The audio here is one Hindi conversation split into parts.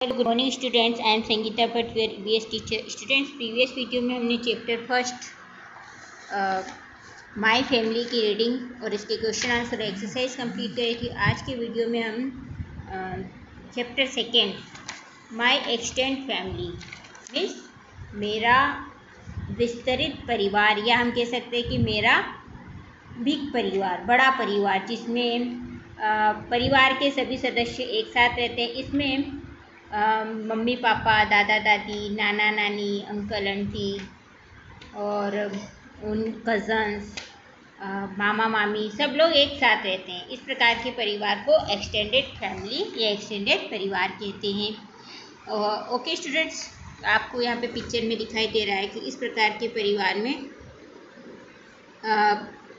Good morning students, I am Sangeeta Bhatt, your EVS teacher. Students, previous video में हमने चैप्टर फर्स्ट माय फैमिली की रीडिंग और इसके क्वेश्चन आंसर एक्सरसाइज कंप्लीट करी थी। आज के वीडियो में हम chapter second my extend family means मेरा विस्तरित परिवार, या हम कह सकते हैं कि मेरा बिग परिवार, बड़ा परिवार, जिसमें परिवार के सभी सदस्य एक साथ रहते हैं। इसमें मम्मी पापा, दादा दादी, नाना नानी, अंकल आंटी और उन कज़न्स, मामा मामी, सब लोग एक साथ रहते हैं। इस प्रकार के परिवार को एक्सटेंडेड फैमिली या एक्सटेंडेड परिवार कहते हैं। ओके स्टूडेंट्स, आपको यहाँ पे पिक्चर में दिखाई दे रहा है कि इस प्रकार के परिवार में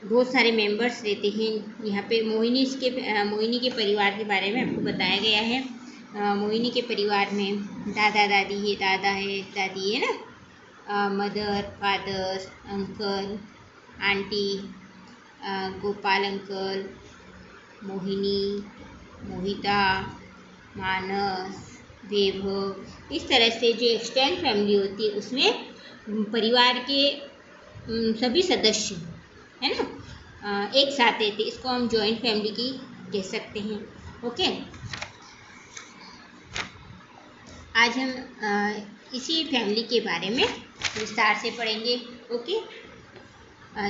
बहुत सारे मेंबर्स रहते हैं। यहाँ पे मोहिनी के परिवार के बारे में आपको बताया गया है। मोहिनी के परिवार में दादा दादी है, दादा है, दादी है ना, mother, father, uncle, aunty, Gopal uncle, Mohini, Mohita, Manas, Vaibhav, इस तरह से जो एक्सटेंड फैमिली होती है उसमें परिवार के सभी सदस्य है ना एक साथ रहते, इसको हम जॉइंट फैमिली की कह सकते हैं। ओके, आज हम इसी फैमिली के बारे में विस्तार से पढ़ेंगे। Okay,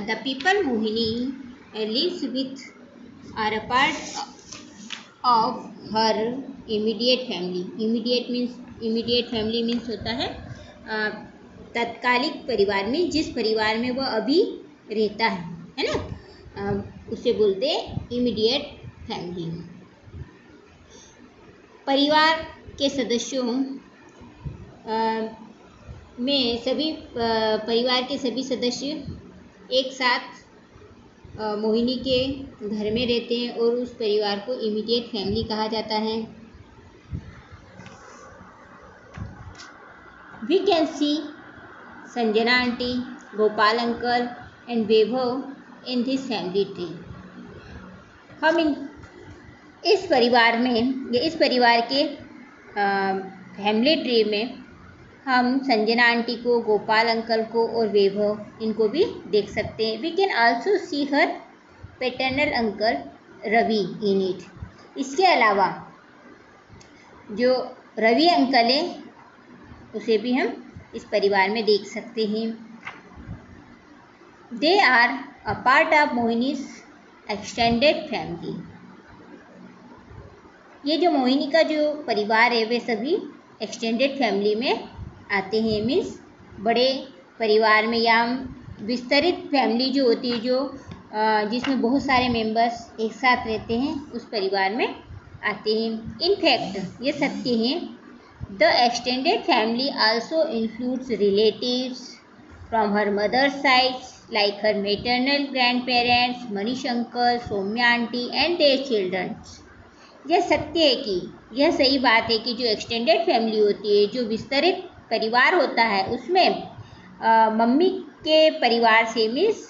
the people Mohini lives with are a part of her immediate family. Immediate family means होता है तत्कालिक परिवार में, जिस परिवार में वह अभी रहता है ना, उसे बोलते हैं इमीडिएट फैमिली। परिवार के सदस्यों में सभी परिवार के सभी सदस्य एक साथ मोहिनी के घर में रहते हैं और उस परिवार को इमीडिएट फैमिली कहा जाता है। We can see Sanjana aunty, Gopal uncle and Vaibhav in this family tree. हम इस परिवार में या इस परिवार के फैमिली ट्री में हम संजना आंटी को, गोपाल अंकल को और वैभव इनको भी देख सकते हैं। We can also see her paternal uncle Ravi in it. इसके अलावा जो रवि अंकल है उसे भी हम इस परिवार में देख सकते हैं। They are a part of Mohini's extended family. ये जो मोहिनी का जो परिवार है वे सभी एक्सटेंडेड फैमिली में आते हैं। मीन्स बड़े परिवार में या विस्तरित फैमिली जो होती है, जो जिसमें बहुत सारे मेंबर्स एक साथ रहते हैं, उस परिवार में आते हैं। इनफैक्ट ये सत्य है, the extended family also includes relatives from her mother side like her maternal grandparents, Manish uncle, Saumya aunty and their childrens. यह सत्य है कि यह सही बात है कि जो एक्सटेंडेड फैमिली होती है, जो विस्तरित परिवार होता है, उसमें मम्मी के परिवार से मीन्स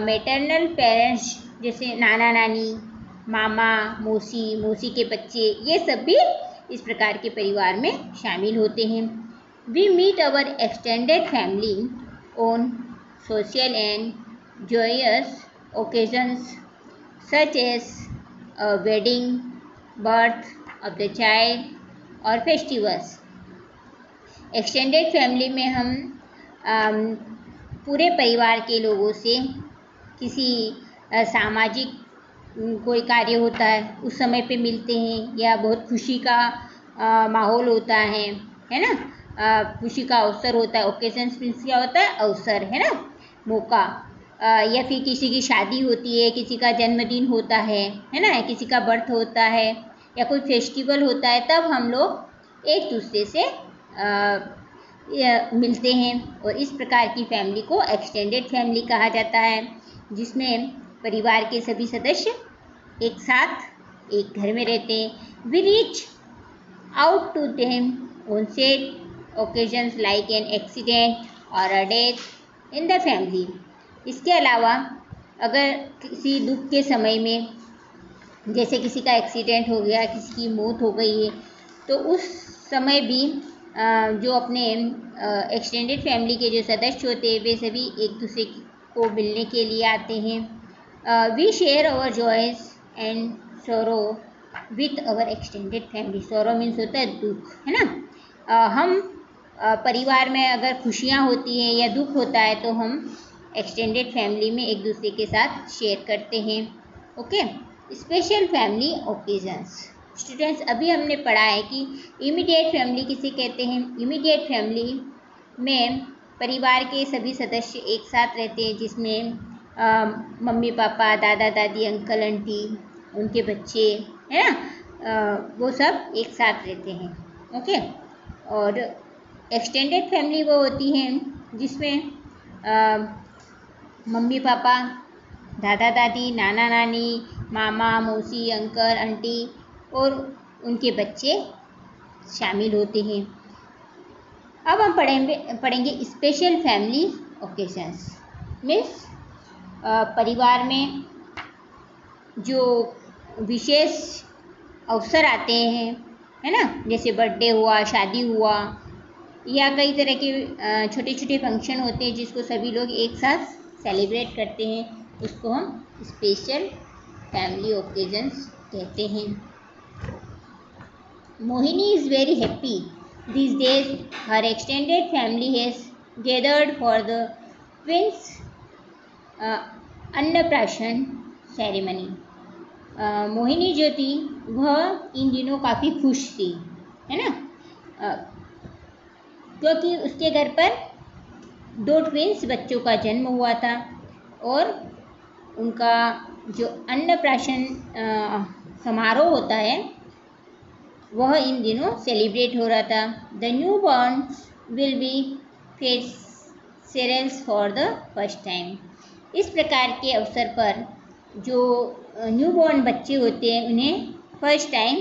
मैटरनल पेरेंट्स जैसे नाना नानी, मामा, मौसी, मौसी के बच्चे, ये सब भी इस प्रकार के परिवार में शामिल होते हैं। We meet our extended family on social and joyous occasions such as a wedding, birth of the child और festivals। एक्सटेंडेड फैमिली में हम पूरे परिवार के लोगों से किसी सामाजिक कोई कार्य होता है उस समय पे मिलते हैं, या बहुत खुशी का माहौल होता है ना, खुशी का अवसर होता है। ओकेजन्स मीन्स क्या होता है? अवसर, है ना, मौका। या फिर किसी की शादी होती है, किसी का जन्मदिन होता है ना, किसी का बर्थ होता है या कोई फेस्टिवल होता है, तब हम लोग एक दूसरे से मिलते हैं। और इस प्रकार की फैमिली को एक्सटेंडेड फैमिली कहा जाता है, जिसमें परिवार के सभी सदस्य एक साथ एक घर में रहते हैं। We reach out to them on sad occasions like an accident और a death in the family. इसके अलावा अगर किसी दुख के समय में, जैसे किसी का एक्सीडेंट हो गया, किसी की मौत हो गई है, तो उस समय भी जो अपने एक्सटेंडेड फैमिली के जो सदस्य होते हैं वे सभी एक दूसरे को मिलने के लिए आते हैं। We share our joys and sorrow with our extended family. Sorrow means होता है दुख, है ना। हम परिवार में अगर खुशियाँ होती हैं या दुख होता है तो हम एक्सटेंडेड फैमिली में एक दूसरे के साथ शेयर करते हैं। Okay, special family occasions. Students, अभी हमने पढ़ा है कि इमीडिएट फैमिली किसे कहते हैं। इमीडिएट फैमिली में परिवार के सभी सदस्य एक साथ रहते हैं, जिसमें मम्मी पापा, दादा दादी, अंकल आंटी, उनके बच्चे, है ना, वो सब एक साथ रहते हैं। ओके, और एक्सटेंडेड फैमिली वो होती हैं जिसमें मम्मी पापा, दादा दादी, नाना नानी, मामा मौसी, अंकल आंटी और उनके बच्चे शामिल होते हैं। अब हम पढ़ेंगे स्पेशल फैमिली ओकेजन्स। मीन्स परिवार में जो विशेष अवसर आते हैं, है ना, जैसे बर्थडे हुआ, शादी हुआ, या कई तरह के छोटे छोटे फंक्शन होते हैं जिसको सभी लोग एक साथ सेलिब्रेट करते हैं, उसको हम स्पेशल फैमिली ओकेजन्स कहते हैं। Mohini is very happy these days. Her extended family has gathered for the twins Annaprashan ceremony. Mohini जो थी वह इन दिनों काफ़ी खुश थी, है ना, क्योंकि उसके घर पर 2 ट्विंस बच्चों का जन्म हुआ था और उनका जो अन्नप्राशन समारोह होता है वह इन दिनों सेलिब्रेट हो रहा था। The newborns will be fed cereals for the first time. इस प्रकार के अवसर पर जो न्यू बॉर्न बच्चे होते हैं उन्हें फर्स्ट टाइम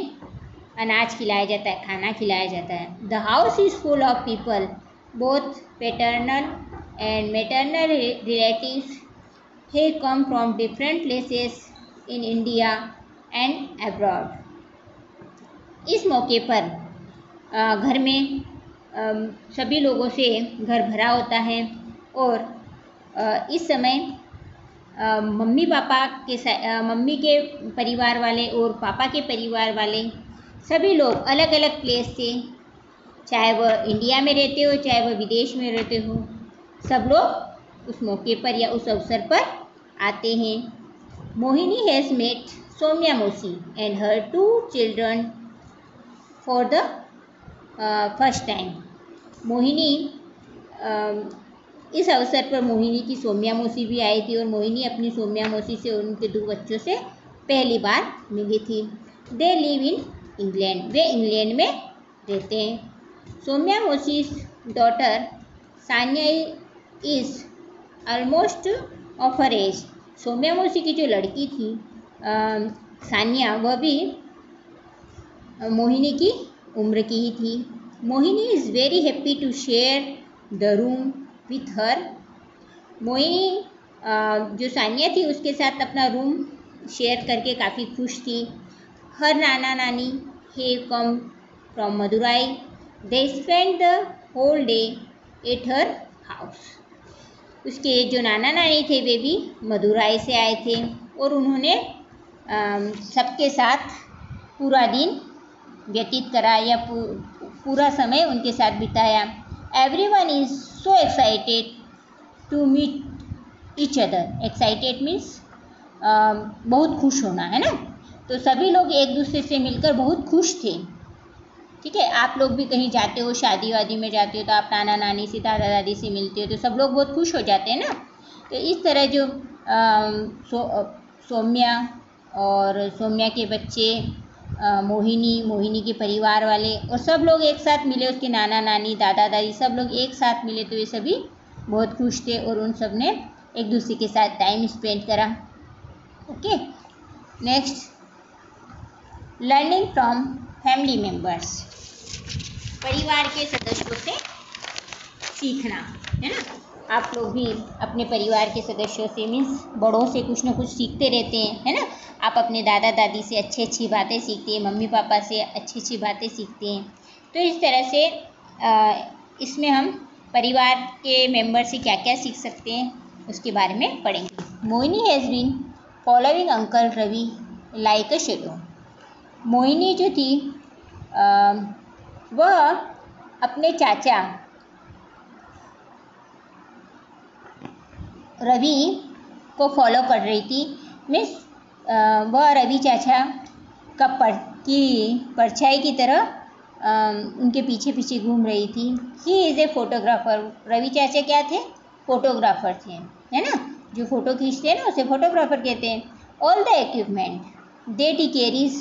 अनाज खिलाया जाता है, खाना खिलाया जाता है। The house is full of people, both paternal and maternal relatives have come from different places in India and abroad. इस मौके पर घर में सभी लोगों से घर भरा होता है और इस समय मम्मी पापा के मम्मी के परिवार वाले और पापा के परिवार वाले सभी लोग अलग अलग प्लेस से, चाहे वह इंडिया में रहते हो चाहे वह विदेश में रहते हो, सब लोग उस मौके पर या उस अवसर पर आते हैं। मोहिनी हैज़ मेट सोम्या मौसी and her 2 children for the first time. Mohini इस अवसर पर मोहिनी की सोम्या मौसी भी आई थी और मोहिनी अपनी सोम्या मौसी से और उनके 2 बच्चों से पहली बार मिली थी। दे लिव इन इंग्लैंड, वे इंग्लैंड में रहते हैं। सोम्या मौसी daughter Sania is almost of her age. Saumya मौसी की जो लड़की थी सानिया, वह भी मोहिनी की उम्र की ही थी। Mohini is very happy to share the room with her. Mohini जो सानिया थी उसके साथ अपना रूम शेयर करके काफ़ी खुश थी। हर नाना नानी have come from Madurai, they spend the whole day at her house. उसके जो नाना नानी थे वे भी मदुराई से आए थे और उन्होंने सबके साथ पूरा दिन व्यतीत करा या पूरा समय उनके साथ बिताया। Everyone is so excited to meet each other. Excited means बहुत खुश होना, है ना, तो सभी लोग एक दूसरे से मिलकर बहुत खुश थे। ठीक है, आप लोग भी कहीं जाते हो, शादी वादी में जाते हो तो आप नाना नानी से, दादा दादी से मिलते हो तो सब लोग बहुत खुश हो जाते हैं ना। तो इस तरह जो सौम्या और सौम्या के बच्चे, मोहिनी के परिवार वाले और सब लोग एक साथ मिले, उसके नाना नानी, दादा दादी सब लोग एक साथ मिले तो ये सभी बहुत खुश थे और उन सब ने एक दूसरे के साथ टाइम स्पेंड करा। Okay, next, learning from family members. परिवार के सदस्यों से सीखना, है ना। आप लोग भी अपने परिवार के सदस्यों से मीन्स बड़ों से कुछ ना कुछ सीखते रहते हैं, है ना। आप अपने दादा दादी से अच्छी अच्छी बातें सीखते हैं, मम्मी पापा से अच्छी अच्छी बातें सीखते हैं। तो इस तरह से इसमें हम परिवार के मेंबर से क्या क्या सीख सकते हैं उसके बारे में पढ़ेंगे। Mohini has been following uncle Ravi like a shadow. Mohini जो थी वह अपने चाचा रवि को फॉलो कर रही थी। मीन्स वह रवि चाचा का परछाई की तरह उनके पीछे पीछे घूम रही थी। He is a photographer. Ravi चाचा क्या थे? फोटोग्राफर थे, है ना। जो फोटो खींचते हैं ना उसे फोटोग्राफर कहते हैं। All the equipment that he carries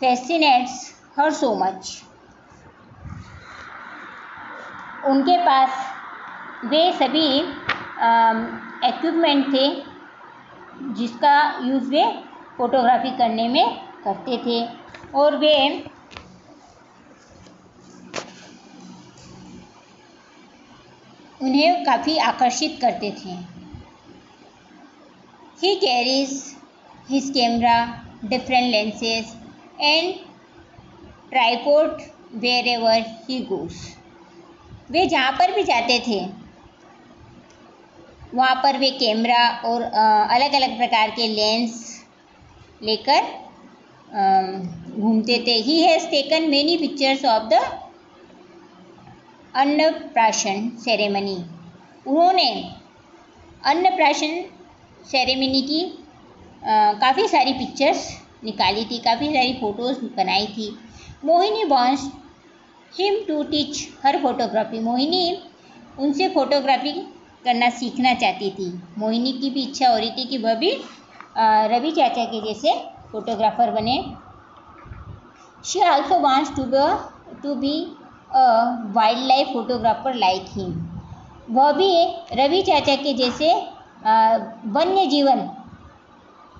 fascinates her so much. उनके पास वे सभी इक्विपमेंट थे जिसका यूज़ वे फोटोग्राफी करने में करते थे और वे उन्हें काफ़ी आकर्षित करते थे। He carries his camera, different lenses and tripod wherever he goes. वे जहाँ पर भी जाते थे वहाँ पर वे कैमरा और अलग अलग प्रकार के लेंस लेकर घूमते थे। He has taken many pictures of the annaprashan ceremony. उन्होंने अन्नप्राशन सेरेमनी की काफ़ी सारी पिक्चर्स निकाली थी, काफ़ी सारी फ़ोटोज़ बनाई थी। Mohini wants him to teach her photography. Mohini उनसे फ़ोटोग्राफी करना सीखना चाहती थी। मोहिनी की भी इच्छा हो रही थी कि वह भी रवि चाचा के जैसे फोटोग्राफर बने। She also wants to be a wildlife photographer like him. वह भी रवि चाचा के जैसे वन्य जीवन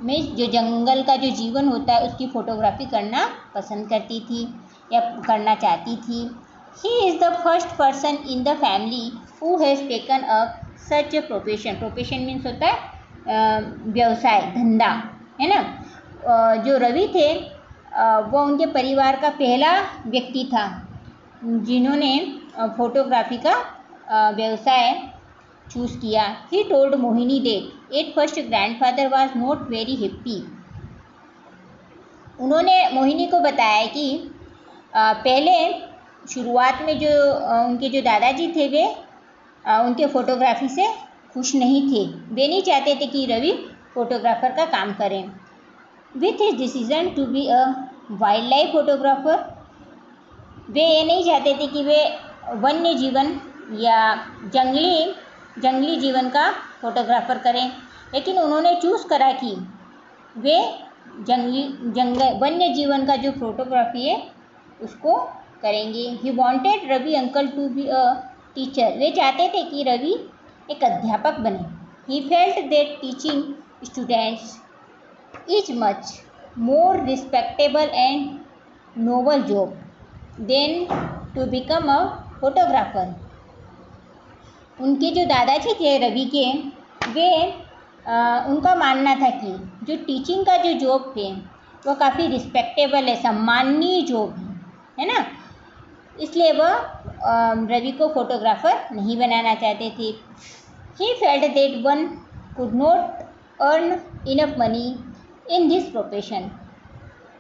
में जो जंगल का जो जीवन होता है उसकी फ़ोटोग्राफी करना पसंद करती थी या करना चाहती थी। He is the first person in the family who has taken up such a profession. Profession means होता है व्यवसाय, धंधा, है ना। जो रवि थे वो उनके परिवार का पहला व्यक्ति था जिन्होंने फोटोग्राफी का व्यवसाय चूज़ किया। He told Mohini that at first grandfather was not very happy. उन्होंने मोहिनी को बताया कि पहले शुरुआत में जो उनके जो दादाजी थे वे उनके फोटोग्राफी से खुश नहीं थे। वे नहीं चाहते थे कि रवि फोटोग्राफर का काम करें। With his decision to be a wildlife photographer, वे ये नहीं चाहते थे कि वे वन्य जीवन या जंगली जीवन का फोटोग्राफर करें, लेकिन उन्होंने चूज़ करा कि वे वन्य जीवन का जो फोटोग्राफी है उसको करेंगे। He wanted Ravi uncle to be a teacher. वे चाहते थे कि रवि एक अध्यापक बने। He felt that teaching students is much more respectable and noble job than to become a photographer. उनके जो दादाजी थे रवि के, वे उनका मानना था कि जो टीचिंग का जो जॉब है वो काफ़ी रिस्पेक्टेबल है, सम्माननीय जॉब है ना। इसलिए वह रवि को फोटोग्राफर नहीं बनाना चाहते थे। ही felt that one could not earn enough money in this profession.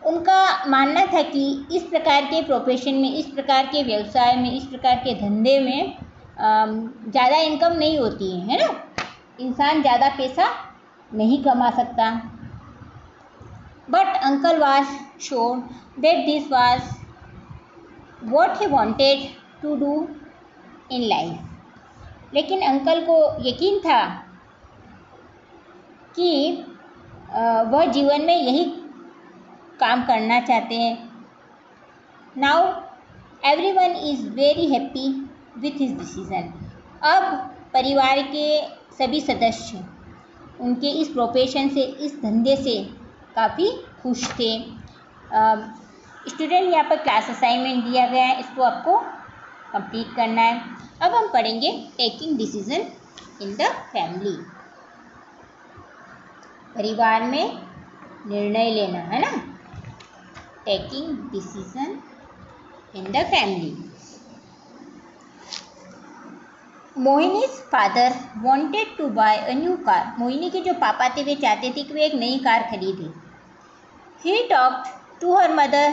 उनका मानना था कि इस प्रकार के प्रोफेशन में, इस प्रकार के व्यवसाय में, इस प्रकार के धंधे में ज़्यादा इनकम नहीं होती है ना। इंसान ज़्यादा पैसा नहीं कमा सकता। But uncle was sure that this was what he wanted to do in life. लेकिन अंकल को यकीन था कि वह जीवन में यही काम करना चाहते हैं। Now everyone is very happy with his decision. अब परिवार के सभी सदस्य उनके इस प्रोफेशन से, इस धंधे से काफ़ी खुश थे। स्टूडेंट यहाँ पर क्लास असाइनमेंट दिया गया है, इसको आपको कंप्लीट करना है। अब हम पढ़ेंगे taking decision in the family. परिवार में निर्णय लेना, है ना। Taking decision in the family. मोहिनी's father wanted to buy a new car. Mohini के जो पापा थे वे चाहते थे कि वे एक नई कार खरीदें. He talked to her mother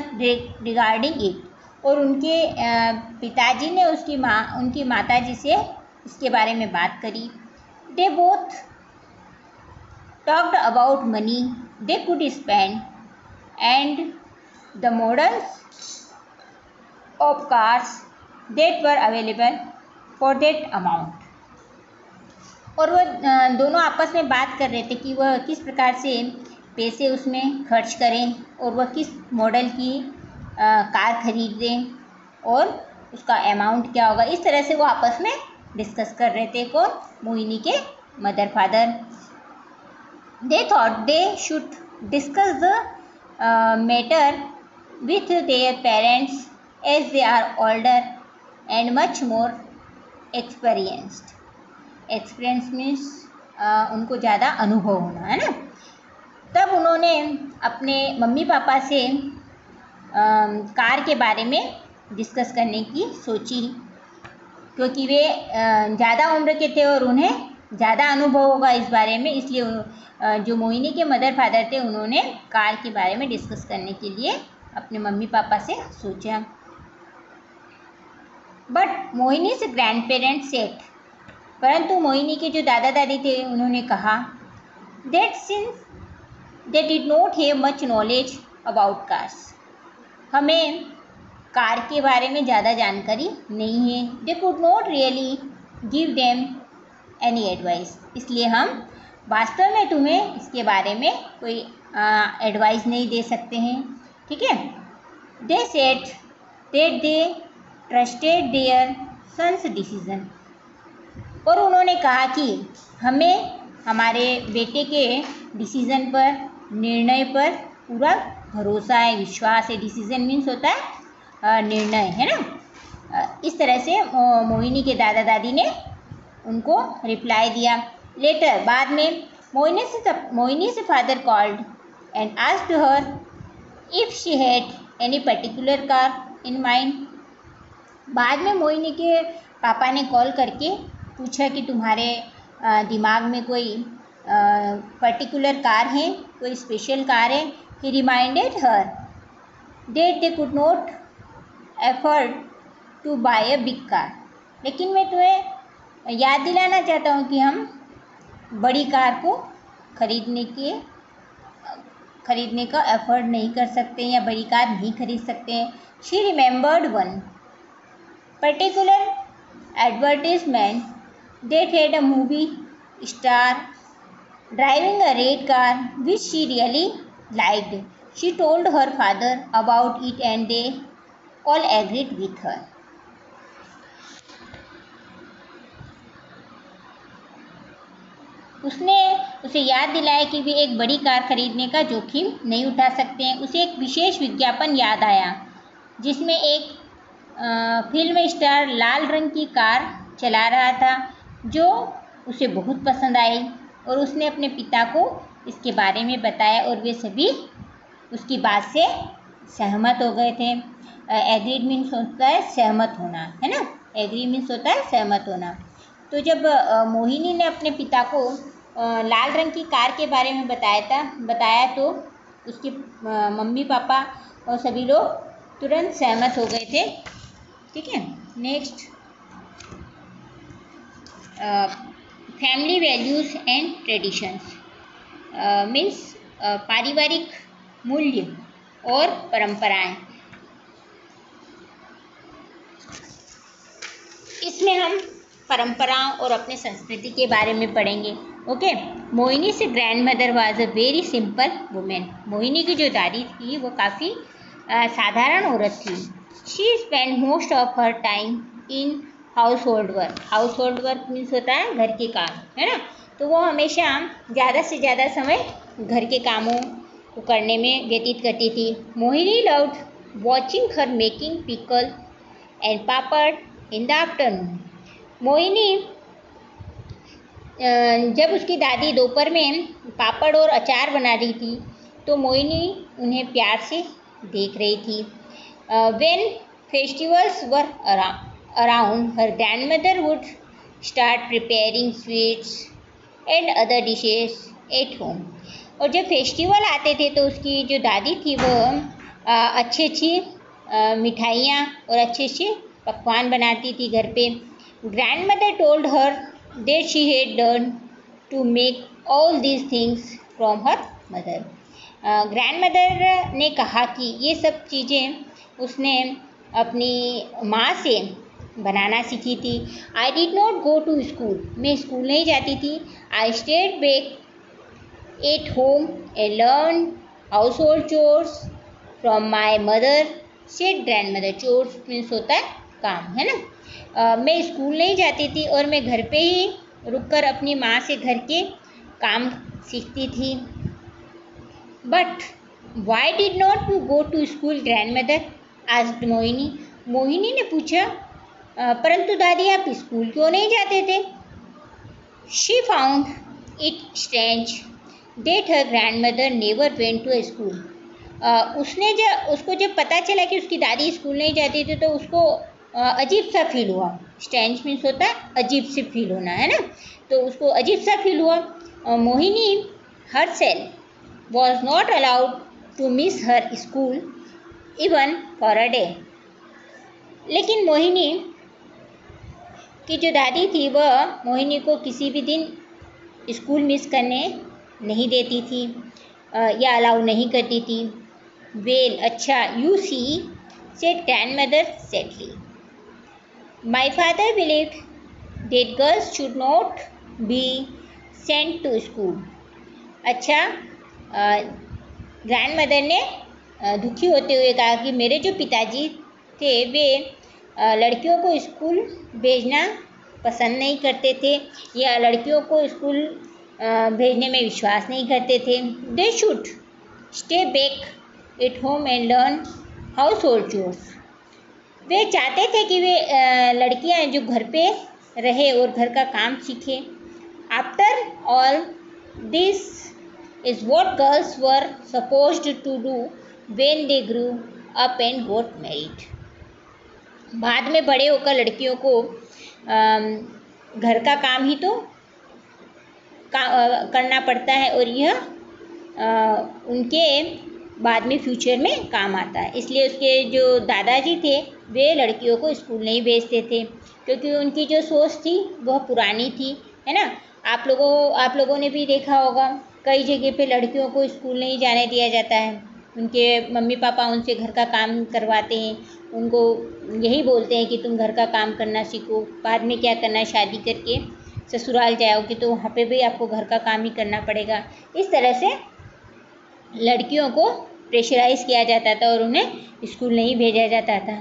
regarding it. और उनके पिताजी ने उनकी माताजी से इसके बारे में बात करी. They both talked about money they could spend and the models of cars that were available for that amount. और वह दोनों आपस में बात कर रहे थे कि वह किस प्रकार से पैसे उसमें खर्च करें और वह किस मॉडल की कार खरीदें और उसका अमाउंट क्या होगा. इस तरह से वो आपस में डिस्कस कर रहे थे. कौन? मोहिनी के mother father. They thought they should discuss the matter with their parents as they are older and much more experienced. Experience means उनको ज़्यादा अनुभव होना, है ना. तब उन्होंने अपने मम्मी पापा से कार के बारे में डिस्कस करने की सोची, क्योंकि वे ज़्यादा उम्र के थे और उन्हें ज़्यादा अनुभव होगा इस बारे में. इसलिए जो मोहिनी के मदर फादर थे उन्होंने कार के बारे में डिस्कस करने के लिए अपने मम्मी पापा से सोचा. बट मोहिनी से ग्रैंड पेरेंट्स सेड, परंतु मोहिनी के जो दादा दादी थे उन्होंने कहा, that since they did not have much knowledge about cars, हमें कार के बारे में ज़्यादा जानकारी नहीं है. दे could not really give them any advice, इसलिए हम वास्तव में तुम्हें इसके बारे में कोई एडवाइस नहीं दे सकते हैं. ठीक है. They said that they trusted their sons decision, और उन्होंने कहा कि हमें हमारे बेटे के डिसीज़न पर, निर्णय पर पूरा भरोसा है, विश्वास है. डिसीज़न मीन्स होता है निर्णय, है ना. इस तरह से मोहिनी के दादा दादी ने उनको रिप्लाई दिया. लेटर, बाद में मोहिनी से father called and asked her if she had any particular car in mind. बाद में मोहिनी के पापा ने कॉल करके पूछा कि तुम्हारे दिमाग में कोई पर्टिकुलर कार है, कोई स्पेशल कार है. He reminded her that they could not afford to buy a big car. लेकिन मैं तुम्हें याद दिलाना चाहता हूँ कि हम बड़ी कार को खरीदने का एफर्ट नहीं कर सकते या बड़ी कार नहीं खरीद सकते हैं. She remembered one particular advertisement that had a movie star driving a red car which she really liked. She told her father about it and they all agreed with her. उसने उसे याद दिलाया कि वे एक बड़ी कार खरीदने का जोखिम नहीं उठा सकते हैं. उसे एक विशेष विज्ञापन याद आया जिसमें एक फिल्म स्टार लाल रंग की कार चला रहा था, जो उसे बहुत पसंद आई और उसने अपने पिता को इसके बारे में बताया और वे सभी उसकी बात से सहमत हो गए थे. एग्रीड मीन्स होता है सहमत होना, है ना. एग्री मीन्स होता है सहमत होना. तो जब मोहिनी ने अपने पिता को लाल रंग की कार के बारे में बताया तो उसके मम्मी पापा और सभी लोग तुरंत सहमत हो गए थे. ठीक है. Next, family values and traditions means पारिवारिक मूल्य और परंपराएं. इसमें हम परंपराओं और अपने संस्कृति के बारे में पढ़ेंगे. ओके. मोहिनी से grand mother was a very simple women. Mohini की जो दादी थी वो काफ़ी साधारण औरत थी. She spend most of her time in house hold work. House hold work means होता है घर के काम, है ना. तो वो हमेशा ज़्यादा से ज़्यादा समय घर के कामों को करने में व्यतीत करती थी. Mohini loved watching her making pickle and papad in the afternoon. Mohini जब उसकी दादी दोपहर में पापड़ और अचार बना रही थी तो मोहिनी उन्हें प्यार से देख रही थी. When festivals were around, her grandmother would start preparing sweets and other dishes at home. और जब फेस्टिवल आते थे तो उसकी जो दादी थी वो अच्छी अच्छी मिठाइयाँ और अच्छे अच्छे पकवान बनाती थी घर पे. Grandmother told her that she had learned to make all these things from her mother. Grandmother ने कहा कि ये सब चीज़ें उसने अपनी माँ से बनाना सीखी थी. I did not go to school, मैं स्कूल नहीं जाती थी. I stayed back at home and learn household chores from my mother, said grandmother. Chores means होता है काम, है ना. मैं स्कूल नहीं जाती थी और मैं घर पे ही रुककर अपनी माँ से घर के काम सीखती थी. But why did not you go to school grandmother, asked Mohini. Mohini ने पूछा परंतु दादी आप स्कूल क्यों नहीं जाते थे. She found it strange that her grandmother never went to school. उसको जब पता चला कि उसकी दादी स्कूल नहीं जाती थी तो उसको अजीब सा फील हुआ. स्ट्रेंज मीन्स होता है अजीब से फील होना, है ना. तो उसको अजीब सा फील हुआ. Mohini herself was not allowed to miss her school even for a day. लेकिन मोहिनी की जो दादी थी वह मोहिनी को किसी भी दिन स्कूल मिस करने नहीं देती थी या अलाउ नहीं करती थी. वेल अच्छा, you see, said grandmother sadly. My father believed that girls should not be sent to school. अच्छा, ग्रैंडमदर ने दुखी होते हुए कहा कि मेरे जो पिताजी थे वे लड़कियों को स्कूल भेजना पसंद नहीं करते थे या लड़कियों को स्कूल भेजने में विश्वास नहीं करते थे. They should stay back at home and learn household chores. वे चाहते थे कि वे लड़कियां जो घर पे रहे और घर का काम सीखे. After all this is what girls were supposed to do when they grew up and got married. बाद में बड़े होकर लड़कियों को घर का काम ही तो करना पड़ता है और यह उनके बाद में फ्यूचर में काम आता है. इसलिए उसके जो दादाजी थे वे लड़कियों को स्कूल नहीं भेजते थे क्योंकि उनकी जो सोच थी वह पुरानी थी, है ना. आप लोगों ने भी देखा होगा कई जगह पे लड़कियों को स्कूल नहीं जाने दिया जाता है. उनके मम्मी पापा उनसे घर का काम करवाते हैं, उनको यही बोलते हैं कि तुम घर का काम करना सीखो, बाद में क्या करना, शादी करके ससुराल जाओगे तो वहाँ पे भी आपको घर का काम ही करना पड़ेगा. इस तरह से लड़कियों को प्रेशराइज किया जाता था और उन्हें स्कूल नहीं भेजा जाता था.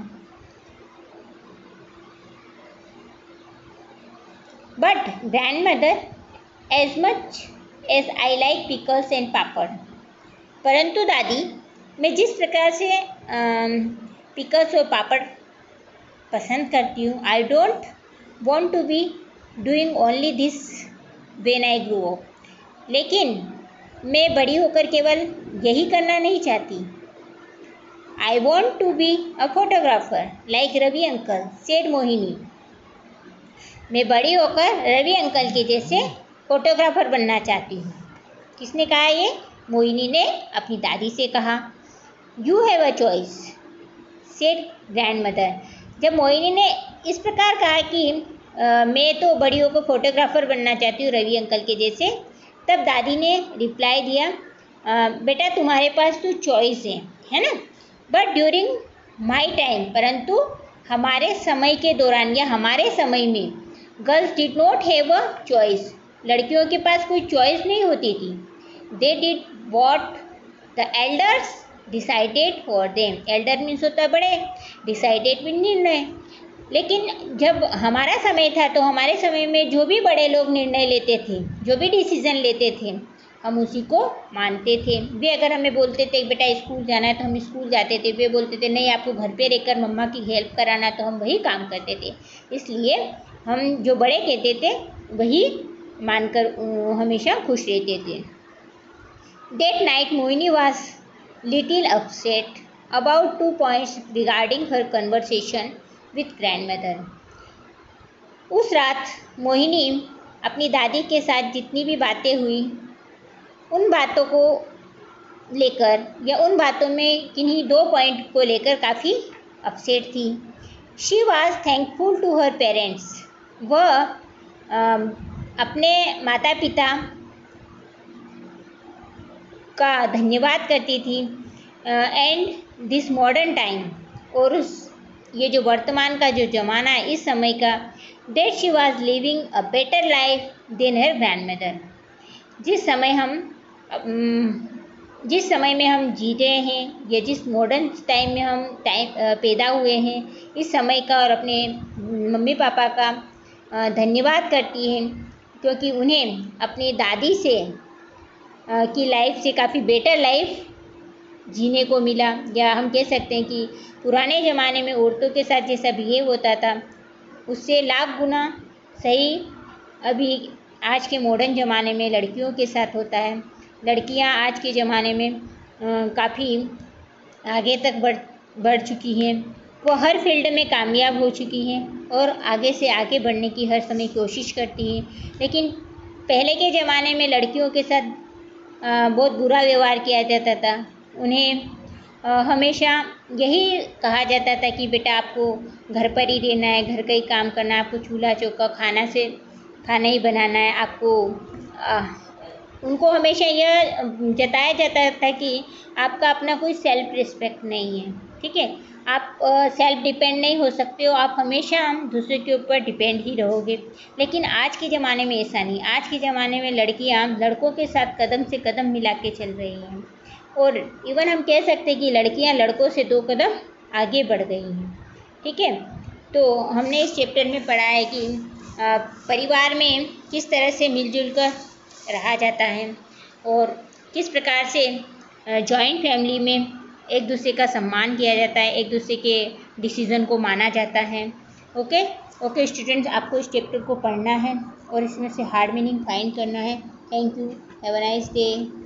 But grandmother, as much as I like pickles and papad, परंतु दादी मैं जिस प्रकार से पिकल्स और पापड़ पसंद करती हूँ, I don't want to be doing only this when I grow up. लेकिन मैं बड़ी होकर केवल यही करना नहीं चाहती. I want to be a photographer like Ravi uncle, said Mohini. मैं बड़ी होकर रवि अंकल के जैसे फोटोग्राफर बनना चाहती हूँ. किसने कहा ये? मोहिनी ने अपनी दादी से कहा. You have a choice, said grandmother. जब मोहिनी ने इस प्रकार कहा कि मैं तो बड़ी होकर फोटोग्राफर बनना चाहती हूँ रवि अंकल के जैसे, तब दादी ने रिप्लाई दिया, बेटा तुम्हारे पास तो चॉइस है ना. बट ड्यूरिंग माई टाइम, परंतु हमारे समय के दौरान या हमारे समय में girls did not have a choice. लड़कियों के पास कोई चॉइस नहीं होती थी. They did what the elders decided for them. Elder means होता है बड़े, डिसाइडेड भी निर्णय. लेकिन जब हमारा समय था तो हमारे समय में जो भी बड़े लोग निर्णय लेते थे, जो भी डिसीजन लेते थे, हम उसी को मानते थे. वे अगर हमें बोलते थे बेटा स्कूल जाना है तो हम स्कूल जाते थे. वे बोलते थे नहीं आपको घर पे रहकर मम्मा की हेल्प कराना, तो हम वही काम करते थे. इसलिए हम जो बड़े कहते थे वही मानकर हमेशा खुश रहते थे. That night Mohini was little upset about 2 points regarding her conversation with grandmother. उस रात मोहिनी अपनी दादी के साथ जितनी भी बातें हुई उन बातों को लेकर या उन बातों में किन्हीं 2 पॉइंट को लेकर काफ़ी अपसेट थी। She was thankful to her parents. वह अपने माता पिता का धन्यवाद करती थी। एंड दिस मॉडर्न टाइम, और ये जो वर्तमान का जो ज़माना है इस समय का, that she was living a better life than her grandmother. जिस समय में हम जी रहे हैं या जिस मॉडर्न टाइम में हम पैदा हुए हैं, इस समय का और अपने मम्मी पापा का धन्यवाद करती हैं, क्योंकि उन्हें अपनी दादी से की लाइफ से काफ़ी बेटर लाइफ जीने को मिला। या हम कह सकते हैं कि पुराने ज़माने में औरतों के साथ जैसा बिहेव होता था उससे लाख गुना सही अभी आज के मॉडर्न ज़माने में लड़कियों के साथ होता है। लड़कियां आज के ज़माने में काफ़ी आगे तक बढ़ चुकी हैं। वो हर फील्ड में कामयाब हो चुकी हैं और आगे से आगे बढ़ने की हर समय कोशिश करती हैं। लेकिन पहले के ज़माने में लड़कियों के साथ बहुत बुरा व्यवहार किया जाता था। उन्हें हमेशा यही कहा जाता था कि बेटा आपको घर पर ही रहना है, घर का ही काम करना है, आपको चूल्हा चौका खाना ही बनाना है। आपको उनको हमेशा यह जताया जाता था कि आपका अपना कोई सेल्फ रिस्पेक्ट नहीं है, ठीक है, आप सेल्फ डिपेंड नहीं हो सकते हो, आप हमेशा दूसरे के ऊपर डिपेंड ही रहोगे। लेकिन आज के ज़माने में ऐसा नहीं। आज के ज़माने में लड़कियां लड़कों के साथ कदम से कदम मिला के चल रही हैं, और इवन हम कह सकते हैं कि लड़कियां लड़कों से 2 कदम आगे बढ़ गई हैं, ठीक है। तो हमने इस चैप्टर में पढ़ा है कि परिवार में किस तरह से मिलजुल कर रहा जाता है और किस प्रकार से जॉइंट फैमिली में एक दूसरे का सम्मान किया जाता है, एक दूसरे के डिसीज़न को माना जाता है। ओके स्टूडेंट्स, आपको इस चैप्टर को पढ़ना है और इसमें से हार्ड मीनिंग फाइंड करना है। Thank you, have a nice day.